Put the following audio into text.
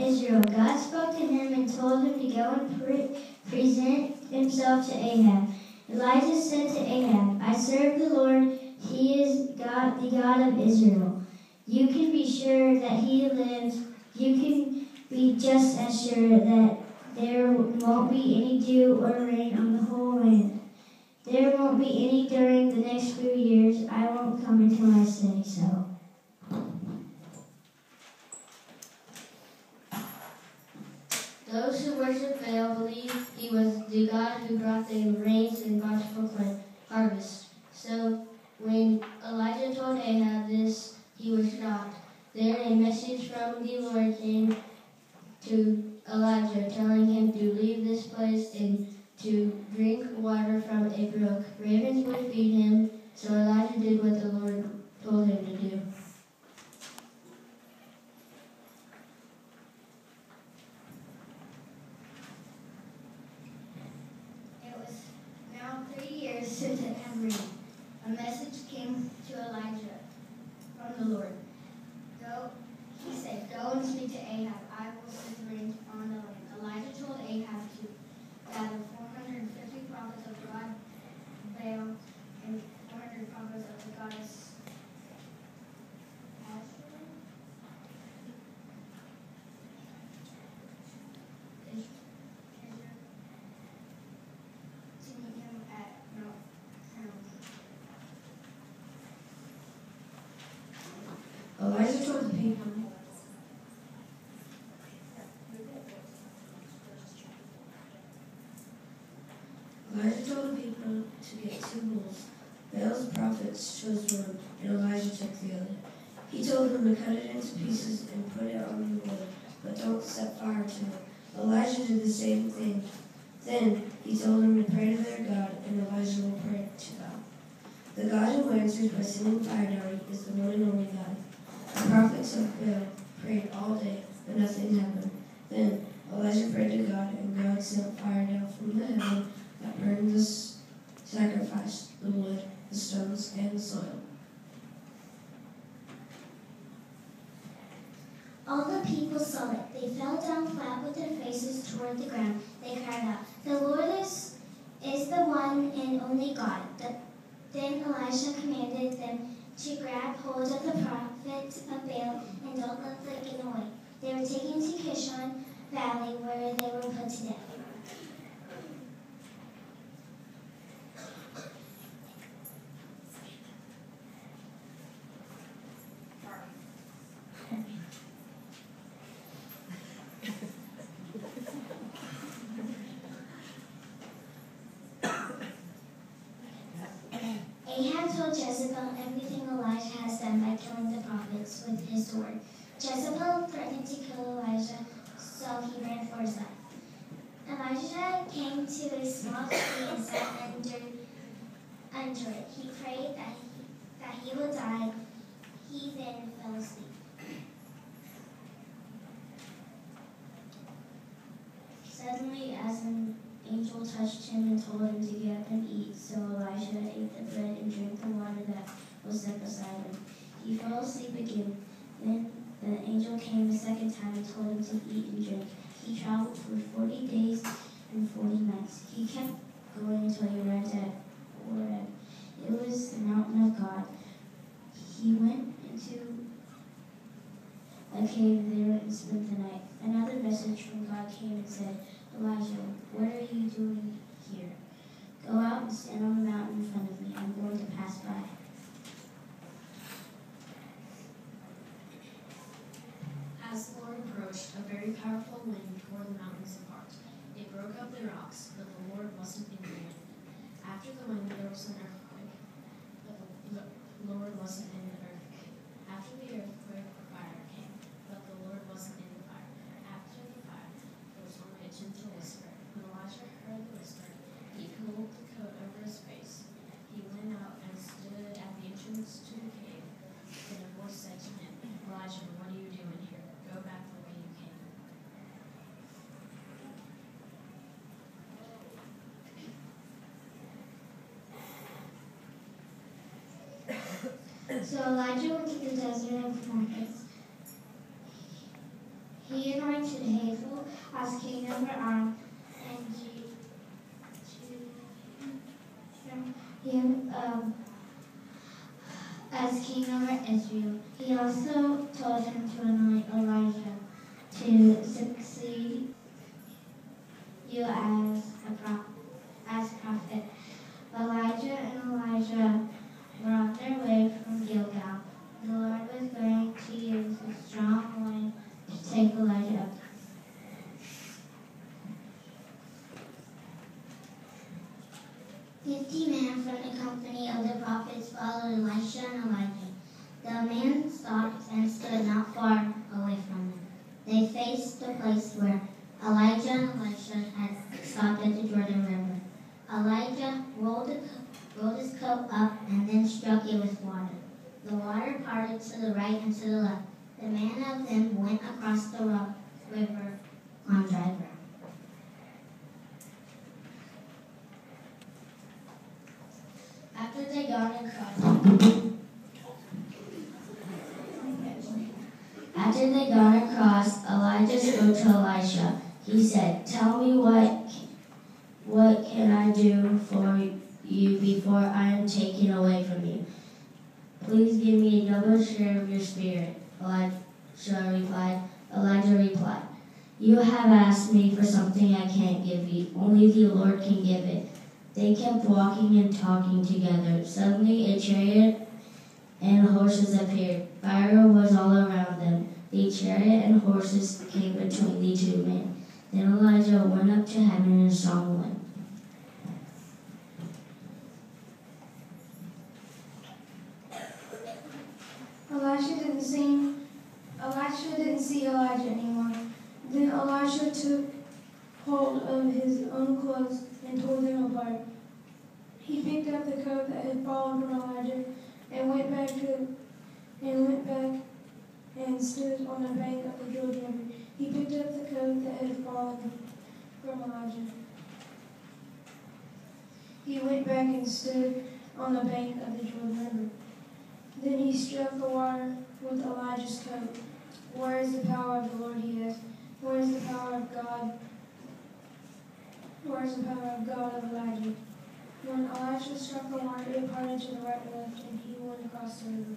Israel. God spoke to him and told him to go and present himself to Ahab. Elijah said to Ahab, I serve the Lord. He is God, the God of Israel. You can be sure that he lives. You can be just as sure that there won't be any dew or rain on the whole land. There won't be any during the next few years. I won't come until I say so. Those who worship Baal believe he was the God who brought the rains and bountiful harvest. So when Elijah told Ahab this, he was shocked. Then a message from the Lord came to Elijah, telling him to leave this place and to drink water from a brook. Ravens would feed him, so Elijah did what the Lord told him to do. It was now 3 years since it had rained. A message came to Elijah from the Lord. He said, go and speak to Ahab. I will send rain on the land. Elijah told Ahab to gather 450 prophets of God Baal and 400 prophets of the goddess Asherah. To meet him at Mount Carmel. Elijah told the people. Elijah told the people to get 2 bulls. Baal's prophets chose one, and Elijah took the other. He told them to cut it into pieces and put it on the wood, but don't set fire to it. Elijah did the same thing. Then he told them to pray to their God, and Elijah will pray to God. The God who answers by sending fire down is the one and only God. The prophets of Baal prayed all day, but nothing happened. Then Elijah prayed to God, and God sent fire down from the heaven that burned the sacrifice, the wood, the stones, and the soil. All the people saw it. They fell down flat with their faces toward the ground. They cried out, the Lord is the one and only God. Then Elisha commanded them to grab hold of the prophets of Baal and don't let them get away. They were taken to Kishon Valley, where they were put to death. Ahab told Jezebel everything Elijah has done by killing the prophets with his sword. Jezebel threatened to kill Elijah, so he ran for his life. Elijah came to a small tree and sat under it. He prayed that he would die. He then fell asleep. Suddenly, as an angel touched him and told him to get up and eat, so Elijah ate the bread and drank the water that was set beside him. He fell asleep again. Then the angel came a second time and told him to eat and drink. He traveled for 40 days and 40 nights. He kept going until he arrived at Horeb. It was the mountain of God. He went into a cave there and spent the night. Another message from God came and said, Elijah, what are you doing here? Go out and stand on the mountain in front of me. I'm going to pass by. As the Lord approached, a very powerful wind tore the mountains apart. It broke up the rocks, but the Lord wasn't in the wind. After the wind, there was an earthquake, but the Lord wasn't in the earthquake. After the earthquake, fire came, but the Lord wasn't in the fire. After the fire, there was only a gentle whisper. When Elijah heard the whisper, he pulled the coat over his face. He went out and stood at the entrance to the cave. Then a voice said to him, Elijah, what are you doing here? Go back the way you came. So Elijah went to the desert of Damascus. He anointed Hazael as king over Aram, and him as king over Israel. He also told him to anoint Elijah to succeed you as prophet. Elijah and Elijah were on their way from Gilgal. The Lord was going to use a strong wind to take Elijah up. "50 men from the company of the prophets followed Elisha and Elijah. The men stopped and stood not far away from them. They faced the place where Elijah and Elisha had stopped at the Jordan River. Elijah rolled his coat up and then struck it with water. The water parted to the right and to the left. The man of them went across the river on dry ground. After they got across, Elijah spoke to Elisha. He said, "Tell me what can I do for you before I am taken away from you? Please give me a double share of your spirit." Elijah replied, "You have asked me for something I can't give you. Only the Lord can give it." They kept walking and talking together. Suddenly a chariot and horses appeared. Fire was all around them. The chariot and horses came between the two men. Then Elijah went up to heaven in a strong wind. Elisha didn't see Elijah anymore. Then Elisha took hold of his own clothes and tore them apart. He picked up the coat that had fallen from Elijah and went back and stood on the bank of the Jordan River. He picked up the coat that had fallen from Elijah. He went back and stood on the bank of the Jordan River. Then he struck the water with Elijah's coat. "Where is the power of the Lord?" he asked. "Where is the power of God? Where is the power of God of Elijah?" When Elisha struck the water, it parted to the right and left, and he went across the river.